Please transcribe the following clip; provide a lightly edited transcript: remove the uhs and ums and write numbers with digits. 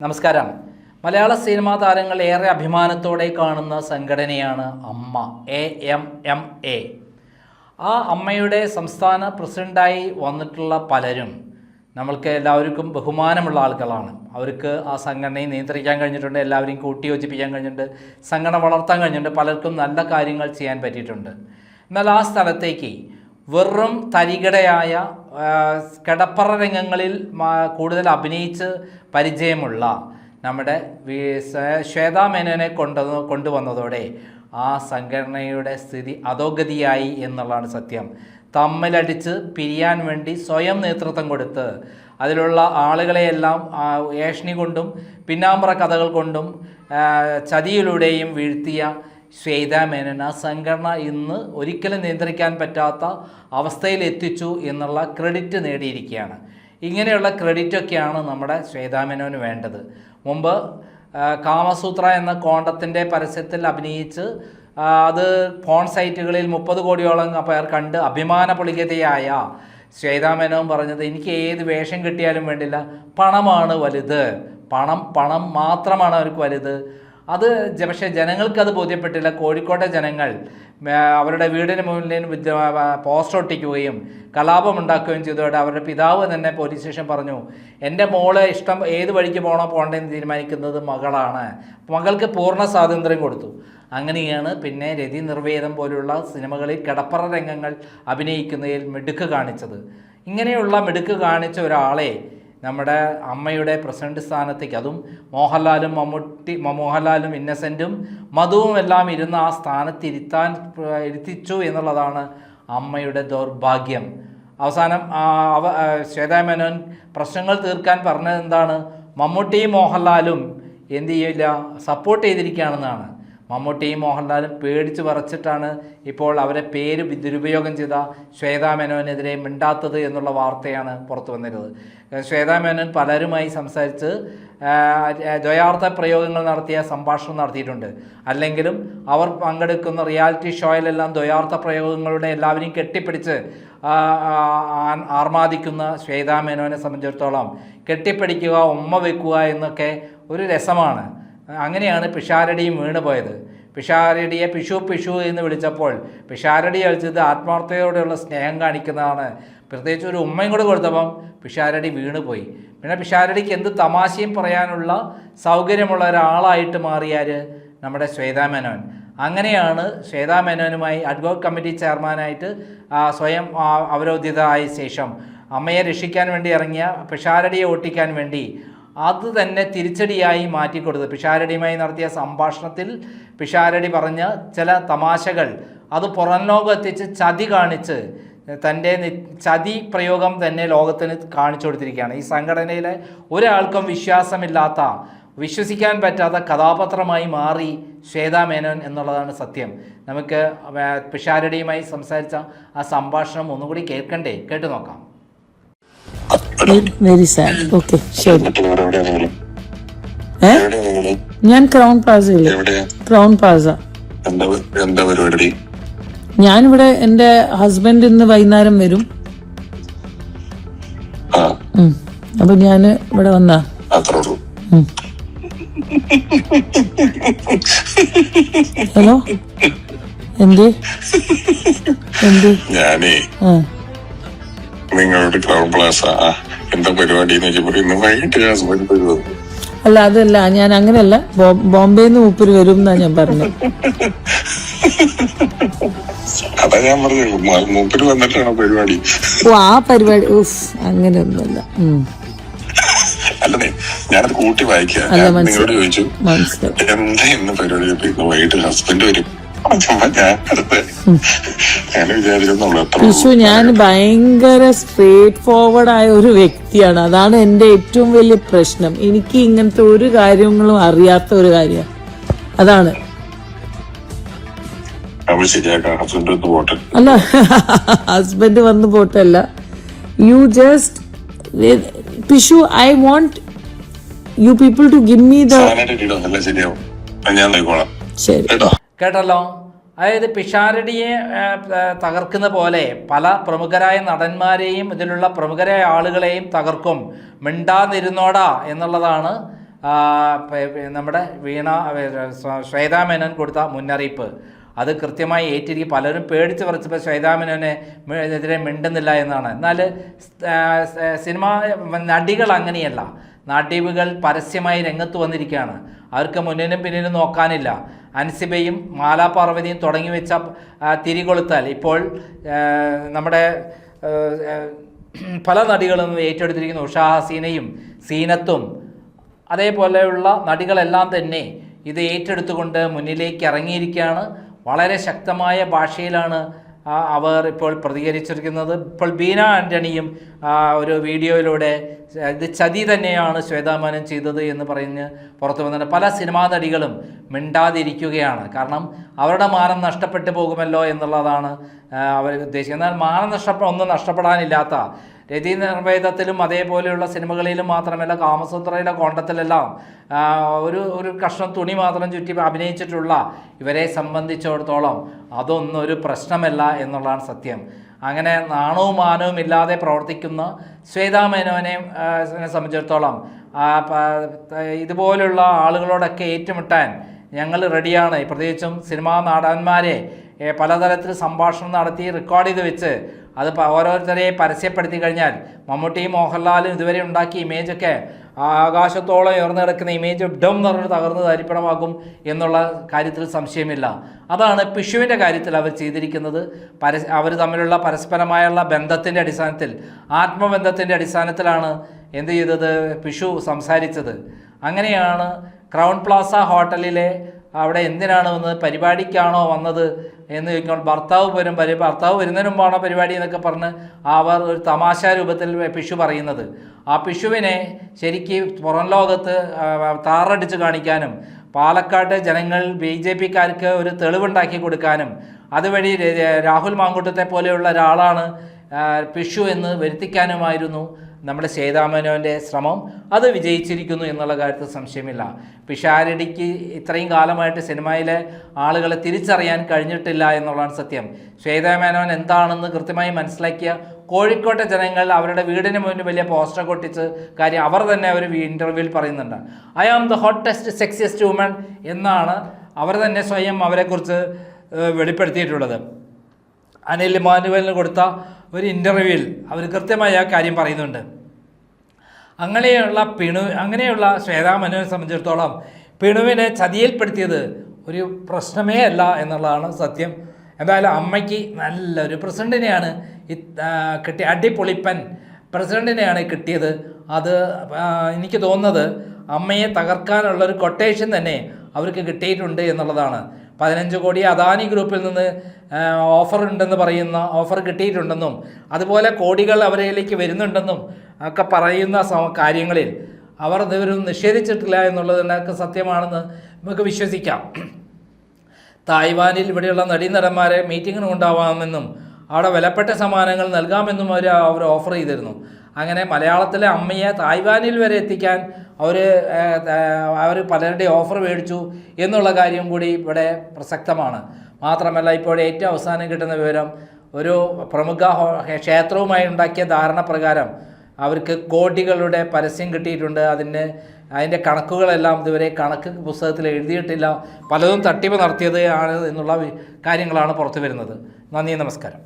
നമസ്കാരം. മലയാള സിനിമാ താരങ്ങൾ ഏറെ അഭിമാനത്തോടെ കാണുന്ന സംഘടനയാണ് അമ്മ, AMMA. ആ അമ്മയുടെ സംസ്ഥാന പ്രസിഡൻ്റായി വന്നിട്ടുള്ള പലരും നമ്മൾക്ക് എല്ലാവർക്കും ബഹുമാനമുള്ള ആളുകളാണ്. അവർക്ക് ആ സംഘടനയെ നിയന്ത്രിക്കാൻ കഴിഞ്ഞിട്ടുണ്ട്, എല്ലാവരെയും കൂട്ടിയോജിപ്പിക്കാൻ കഴിഞ്ഞിട്ടുണ്ട്, സംഘടന വളർത്താൻ കഴിഞ്ഞിട്ടുണ്ട്, പലർക്കും നല്ല കാര്യങ്ങൾ ചെയ്യാൻ പറ്റിയിട്ടുണ്ട്. എന്നാൽ ആ സ്ഥലത്തേക്ക് വെറും തരികിടയായ കിടപ്പറ രംഗങ്ങളിൽ കൂടുതൽ അഭിനയിച്ച് പരിചയമുള്ള നമ്മുടെ ശ്വേതാ മേനോനെ കൊണ്ടുവന്നതോടെ ആ സംഘടനയുടെ സ്ഥിതി അധോഗതിയായി എന്നുള്ളതാണ് സത്യം. തമ്മിലടിച്ച് പിരിയാൻ വേണ്ടി സ്വയം നേതൃത്വം കൊടുത്ത് അതിലുള്ള ആളുകളെയെല്ലാം ഏഷണി കൊണ്ടും പിന്നാമ്പറ കഥകൾ കൊണ്ടും ചതിയിലൂടെയും വീഴ്ത്തിയ ശ്വേതാ മേനോൻ ആ സംഘടന ഇന്ന് ഒരിക്കലും നിയന്ത്രിക്കാൻ പറ്റാത്ത അവസ്ഥയിൽ എത്തിച്ചു എന്നുള്ള ക്രെഡിറ്റ് നേടിയിരിക്കുകയാണ്. ഇങ്ങനെയുള്ള ക്രെഡിറ്റൊക്കെയാണ് നമ്മുടെ ശ്വേതാ മേനോന് വേണ്ടത്. മുമ്പ് കാമസൂത്ര എന്ന കോണ്ടത്തിൻ്റെ പരസ്യത്തിൽ അഭിനയിച്ച് അത് ഫോൺ സൈറ്റുകളിൽ 30 കോടിയോളം പേർ കണ്ട് അഭിമാന പുളികതയായ ശ്വേതാ മേനോൻ പറഞ്ഞത്, എനിക്ക് ഏത് വേഷം കിട്ടിയാലും വേണ്ടില്ല, പണമാണ് വലുത്, പണം മാത്രമാണ് അവർക്ക് വലുത്. അത് പക്ഷേ ജനങ്ങൾക്കത് ബോധ്യപ്പെട്ടില്ല. കോഴിക്കോട്ടെ ജനങ്ങൾ അവരുടെ വീടിന് മുന്നിൽ പോസ്റ്റർ ഒട്ടിക്കുകയും കലാപമുണ്ടാക്കുകയും ചെയ്തതോടെ അവരുടെ പിതാവ് തന്നെ പോലീസ് സ്റ്റേഷൻ പറഞ്ഞു, എൻ്റെ മോള് ഇഷ്ടം ഏത് വഴിക്ക് പോകേണ്ടതെന്ന് തീരുമാനിക്കുന്നത് മകളാണ്. മകൾക്ക് പൂർണ്ണ സ്വാതന്ത്ര്യം കൊടുത്തു. അങ്ങനെയാണ് പിന്നെ രതി നിർവേദം പോലുള്ള സിനിമകളിൽ കിടപ്പറ രംഗങ്ങൾ അഭിനയിക്കുന്നതിൽ മിടുക്ക് കാണിച്ചത്. ഇങ്ങനെയുള്ള മിടുക്ക് കാണിച്ച ഒരാളെ നമ്മുടെ അമ്മയുടെ പ്രസിഡന്റ് സ്ഥാനത്തേക്ക്, അതും മോഹൻലാലും ഇന്നസെൻറ്റും മധുവും എല്ലാം ഇരുന്ന് ആ സ്ഥാനത്ത് ഇരുത്തിച്ചു എന്നുള്ളതാണ് അമ്മയുടെ ദൗർഭാഗ്യം. അവസാനം ശ്വേതാ മേനോൻ പ്രശ്നങ്ങൾ തീർക്കാൻ പറഞ്ഞത് എന്താണ്? മമ്മൂട്ടിയും മോഹൻലാലും എന്ത് ചെയ്യില്ല, സപ്പോർട്ട് ചെയ്തിരിക്കുകയാണെന്നാണ്. മമ്മൂട്ടിയും മോഹൻലാലും പേടിച്ച് വിറച്ചിട്ടാണ് ഇപ്പോൾ അവരെ പേര് ദുരുപയോഗം ചെയ്ത ശ്വേതാ മേനോനെതിരെ മിണ്ടാത്തത് എന്നുള്ള വാർത്തയാണ് പുറത്തു വന്നിരുന്നത്. ശ്വേതാ മേനോൻ പലരുമായി സംസാരിച്ച് ദ്വയാർത്ഥ പ്രയോഗങ്ങൾ നടത്തിയ സംഭാഷണം നടത്തിയിട്ടുണ്ട്. അല്ലെങ്കിലും അവർ പങ്കെടുക്കുന്ന റിയാലിറ്റി ഷോയിലെല്ലാം ദ്വയാർത്ഥ പ്രയോഗങ്ങളുടെ എല്ലാവരെയും കെട്ടിപ്പിടിച്ച് ആർമാദിക്കുന്ന ശ്വേതാ മേനോനെ സംബന്ധിച്ചിടത്തോളം കെട്ടിപ്പിടിക്കുക, ഉമ്മ വയ്ക്കുക എന്നൊക്കെ ഒരു രസമാണ്. അങ്ങനെയാണ് പിഷാരടിയും വീണുപോയത്. പിഷാരടിയെ പിഷു എന്ന് വിളിച്ചപ്പോൾ പിഷാരടി കളിച്ചത് ആത്മാർത്ഥതയോടെയുള്ള സ്നേഹം കാണിക്കുന്നതാണ്. പ്രത്യേകിച്ച് ഒരു ഉമ്മയും കൂടെ കൊടുത്തപ്പം പിഷാരടി വീണുപോയി. പിന്നെ പിഷാരടിക്ക് എന്ത് തമാശയും പറയാനുള്ള സൗകര്യമുള്ള ഒരാളായിട്ട് മാറിയാൽ നമ്മുടെ ശ്വേതാ മേനോൻ. അങ്ങനെയാണ് ശ്വേതാ മേനോനുമായി അഡ്വോക്കേറ്റ് കമ്മിറ്റി ചെയർമാനായിട്ട് സ്വയം അവരോധിതമായ ശേഷം അമ്മയെ രക്ഷിക്കാൻ വേണ്ടി ഇറങ്ങിയ പിഷാരടിയെ ഓട്ടിക്കാൻ വേണ്ടി അത് തന്നെ തിരിച്ചടിയായി മാറ്റിക്കൊടുത്തു. പിഷാരടിയുമായി നടത്തിയ സംഭാഷണത്തിൽ പിഷാരടി പറഞ്ഞ ചില തമാശകൾ അത് പുറം ലോകം എത്തിച്ച് ചതി കാണിച്ച് തൻ്റെ ചതി പ്രയോഗം തന്നെ ലോകത്തിന് കാണിച്ചു കൊടുത്തിരിക്കുകയാണ്. ഈ സംഘടനയിലെ ഒരാൾക്കും വിശ്വസിക്കാൻ പറ്റാത്ത കഥാപാത്രമായി മാറി ശ്വേതാ മേനോൻ എന്നുള്ളതാണ് സത്യം. നമുക്ക് പിഷാരടിയുമായി സംസാരിച്ച ആ സംഭാഷണം ഒന്നുകൂടി കേൾക്കണ്ടേ? കേട്ടു നോക്കാം. Very sad. ഓക്കെ, ശരി. ഞാൻ ക്രൗൺ പ്ലാസയില്. Crown Plaza. ഞാനിവിടെ എന്റെ ഹസ്ബൻഡ് ഇന്ന് വൈകുന്നേരം വരും. അപ്പൊ ഞാന് ഇവിടെ വന്നാ. ഹലോ, എന്ത് ഞാനേ നിങ്ങളുടെ ക്രൗൺ പ്ലാസ എന്താ പരിപാടി വൈകിട്ട് ഹസ്ബൻഡ് വരുന്നത്? അല്ല, അതല്ല, ഞാൻ അങ്ങനെയല്ല, ബോംബെന്ന് മൂപ്പര് വരും എന്നാ ഞാൻ പറഞ്ഞത്. അതാ ഞാൻ പറഞ്ഞത്, മൂപ്പര് വന്നിട്ടാണോ പരിപാടി? ഓ, ആ പരിപാടി അങ്ങനെയൊന്നുമല്ല. അല്ലേ, ഞാനത് കൂട്ടി വായിക്കാം. നിങ്ങളോട് ചോദിച്ചു എന്താ ഇന്ന് പരിപാടി, വൈകിട്ട് ഹസ്ബൻഡ് വരും. വിഷു, ഞാൻ ഭയങ്കര സ്ട്രേറ്റ് ഫോർവേഡ് ആയ ഒരു വ്യക്തിയാണ്. അതാണ് എന്റെ ഏറ്റവും വലിയ പ്രശ്നം. എനിക്ക് ഇങ്ങനത്തെ ഒരു കാര്യങ്ങളും അറിയാത്ത ഒരു കാര്യം അതാണ്. അല്ല, ഹസ്ബൻഡ് വന്ന് പോട്ടല്ല. യു ജസ്റ്റ് പിഷു, I want you people to give me the. ശരി, കേട്ടല്ലോ. അതായത് പിഷാരടിയെ തകർക്കുന്ന പോലെ പല പ്രമുഖരായ നടന്മാരെയും ഇതിലുള്ള പ്രമുഖരായ ആളുകളെയും തകർക്കും, മിണ്ടാതിരുന്നോടാ എന്നുള്ളതാണ് നമ്മുടെ ശ്വേതാ മേനോൻ കൊടുത്ത മുന്നറിയിപ്പ് അത് കൃത്യമായി ഏറ്റിരിക്കും. പലരും പേടിച്ച് പറിച്ചപ്പോൾ ശ്വേതാ മേനോനെ എതിരെ മിണ്ടുന്നില്ല എന്നാണ്. എന്നാൽ സിനിമാ നടികൾ അങ്ങനെയല്ല. നടികൾ പരസ്യമായി രംഗത്ത് വന്നിരിക്കുകയാണ്. അവർക്ക് മുന്നിലും പിന്നിലും നോക്കാനില്ല. അൻസിബയും മാലാപാർവതിയും തുടങ്ങി വെച്ച തിരികൊളുത്താൽ ഇപ്പോൾ നമ്മുടെ പല നടികളും ഏറ്റെടുത്തിരിക്കുന്നു. ഉഷാ ഹസീനയും സീനത്തും അതേപോലെയുള്ള നടികളെല്ലാം തന്നെ ഇത് ഏറ്റെടുത്തുകൊണ്ട് മുന്നിലേക്ക് ഇറങ്ങിയിരിക്കുകയാണ്. വളരെ ശക്തമായ ഭാഷയിലാണ് അവർ ഇപ്പോൾ പ്രതികരിച്ചിരിക്കുന്നത്. ഇപ്പോൾ ബീന ആൻ്റണിയും ഒരു വീഡിയോയിലൂടെ ഇത് ചതി തന്നെയാണ് ശ്വേതാ മേനോൻ ചെയ്തത് എന്ന് പറഞ്ഞ് പുറത്തു വന്നിട്ട് പല സിനിമാ നടികളും മിണ്ടാതിരിക്കുകയാണ്. കാരണം അവരുടെ മാനം നഷ്ടപ്പെട്ടു പോകുമല്ലോ എന്നുള്ളതാണ് അവർ ഉദ്ദേശിക്കുന്നത്. എന്നാൽ മാനം ഒന്നും നഷ്ടപ്പെടാനില്ലാത്ത രതി നിർവേദത്തിലും അതേപോലെയുള്ള സിനിമകളിലും മാത്രമല്ല, കാമസൂത്രയിലെ കോണ്ടത്തിലെല്ലാം ഒരു കഷ്ണം തുണി മാത്രം ചുറ്റി അഭിനയിച്ചിട്ടുള്ള ഇവരെ സംബന്ധിച്ചിടത്തോളം അതൊന്നും ഒരു പ്രശ്നമല്ല എന്നുള്ളതാണ് സത്യം. അങ്ങനെ നാണവും മാനവും ഇല്ലാതെ പ്രവർത്തിക്കുന്ന ശ്വേതാ മേനോനെ സംബന്ധിച്ചിടത്തോളം ഇതുപോലുള്ള ആളുകളോടൊക്കെ ഏറ്റുമുട്ടാൻ ഞങ്ങൾ റെഡിയാണ്. പ്രത്യേകിച്ചും സിനിമാ നടന്മാരെ പലതരത്തിൽ സംഭാഷണം നടത്തി റെക്കോർഡ് ചെയ്ത് വെച്ച് അത് ഓരോരുത്തരെ പരസ്യപ്പെടുത്തി കഴിഞ്ഞാൽ മമ്മൂട്ടിയും മോഹൻലാലും ഇതുവരെ ഉണ്ടാക്കിയ ഇമേജൊക്കെ ആകാശത്തോളം ഉയർന്നു കിടക്കുന്ന ഇമേജ് ഡം എന്ന് പറഞ്ഞിട്ട് തകർന്ന് തരിപ്പണമാകും എന്നുള്ള കാര്യത്തിൽ സംശയമില്ല. അതാണ് പിഷുവിൻ്റെ കാര്യത്തിൽ അവർ ചെയ്തിരിക്കുന്നത്. അവർ തമ്മിലുള്ള പരസ്പരമായുള്ള ബന്ധത്തിൻ്റെ അടിസ്ഥാനത്തിൽ, ആത്മബന്ധത്തിൻ്റെ അടിസ്ഥാനത്തിലാണ് എന്ത് ചെയ്തത്, പിഷു സംസാരിച്ചത്. അങ്ങനെയാണ് ക്രൗൺ പ്ലാസ ഹോട്ടലിലെ അവിടെ എന്തിനാണ് വന്നത്, പരിപാടിക്കാണോ വന്നത് എന്ന് ചോദിക്കുമ്പോൾ ഭർത്താവ് വരുന്നതിന് മുമ്പാണോ പരിപാടി എന്നൊക്കെ പറഞ്ഞ് അവർ ഒരു തമാശ രൂപത്തിൽ പിഷു പറയുന്നത്. ആ പിഷുവിനെ ശരിക്ക് പുറം ലോകത്ത് താറടിച്ച് കാണിക്കാനും പാലക്കാട് ജനങ്ങൾ BJP-ക്കാർക്ക് ഒരു തെളിവുണ്ടാക്കി കൊടുക്കാനും അതുവഴി രാഹുൽ മാങ്കൂട്ടത്തെ പോലെയുള്ള ഒരാളാണ് പിഷു എന്ന് വരുത്തിക്കാനുമായിരുന്നു നമ്മുടെ ശ്വേതാ മേനോൻ്റെ ശ്രമം. അത് വിജയിച്ചിരിക്കുന്നു എന്നുള്ള കാര്യത്തിൽ സംശയമില്ല. പിഷാരടിക്ക് ഇത്രയും കാലമായിട്ട് സിനിമയിലെ ആളുകളെ തിരിച്ചറിയാൻ കഴിഞ്ഞിട്ടില്ല എന്നുള്ളതാണ് സത്യം. ശ്വേതാ മേനോൻ എന്താണെന്ന് കൃത്യമായി മനസ്സിലാക്കിയ കോഴിക്കോട്ടെ ജനങ്ങൾ അവരുടെ വീടിന് മുന്നിൽ വലിയ പോസ്റ്റർ കൊട്ടിച്ച് കാര്യം അവർ തന്നെ ഒരു ഇൻ്റർവ്യൂവിൽ പറയുന്നുണ്ട്. I am the hottest sexiest woman എന്നാണ് അവർ തന്നെ സ്വയം അവരെക്കുറിച്ച് വെളിപ്പെടുത്തിയിട്ടുള്ളത്. അനിൽ ഇമ്മാനുവലിന് കൊടുത്ത ഒരു ഇൻ്റർവ്യൂവിൽ അവർ കൃത്യമായ ആ കാര്യം പറയുന്നുണ്ട്. അങ്ങനെയുള്ള ശ്വേതാ മേനോനെ സംബന്ധിച്ചിടത്തോളം പിണുവിനെ ചതിയിൽപ്പെടുത്തിയത് ഒരു പ്രശ്നമേ അല്ല എന്നുള്ളതാണ് സത്യം. എന്തായാലും അമ്മയ്ക്ക് നല്ലൊരു പ്രസിഡൻറ്റിനെയാണ് കിട്ടിയ, അടിപൊളിപ്പൻ പ്രസിഡൻറ്റിനെയാണ് കിട്ടിയത്. അത് എനിക്ക് തോന്നുന്നത് അമ്മയെ തകർക്കാനുള്ളൊരു കൊട്ടേഷൻ തന്നെ അവർക്ക് കിട്ടിയിട്ടുണ്ട് എന്നുള്ളതാണ്. 15 കോടി അദാനി ഗ്രൂപ്പിൽ നിന്ന് ഓഫർ കിട്ടിയിട്ടുണ്ടെന്നും അതുപോലെ കോടികൾ അവരിലേക്ക് വരുന്നുണ്ടെന്നും ഒക്കെ പറയുന്ന കാര്യങ്ങളിൽ അവർ ഇതൊന്നും നിഷേധിച്ചിട്ടില്ല എന്നുള്ളതിനൊക്കെ സത്യമാണെന്ന് നമുക്ക് വിശ്വസിക്കാം. തായ്വാനിൽ ഇവിടെയുള്ള നടീനടന്മാരെ മീറ്റിങ്ങിന് കൊണ്ടുപോകാമെന്നും അവിടെ വിലപ്പെട്ട സമ്മാനങ്ങൾ നൽകാമെന്നും അവർ ഓഫർ ചെയ്തിരുന്നു. അങ്ങനെ മലയാളത്തിലെ അമ്മയെ തായ്വാനിൽ വരെ എത്തിക്കാൻ അവർ പലരുടെ ഓഫർ മേടിച്ചു എന്നുള്ള കാര്യം കൂടി ഇവിടെ പ്രസക്തമാണ്. മാത്രമല്ല ഇപ്പോൾ ഏറ്റവും അവസാനം കിട്ടുന്ന വിവരം ഒരു പ്രമുഖ ക്ഷേത്രവുമായി ഉണ്ടാക്കിയ ധാരണ പ്രകാരം അവർക്ക് കോടികളുടെ പരസ്യം കിട്ടിയിട്ടുണ്ട്. അതിൻ്റെ കണക്കുകളെല്ലാം ഇതുവരെ കണക്ക് പുസ്തകത്തിൽ എഴുതിയിട്ടില്ല. പലതും തട്ടിപ്പ് നടത്തിയത് ആണ് എന്നുള്ള കാര്യങ്ങളാണ് പുറത്തു വരുന്നത്. നന്ദി, നമസ്കാരം.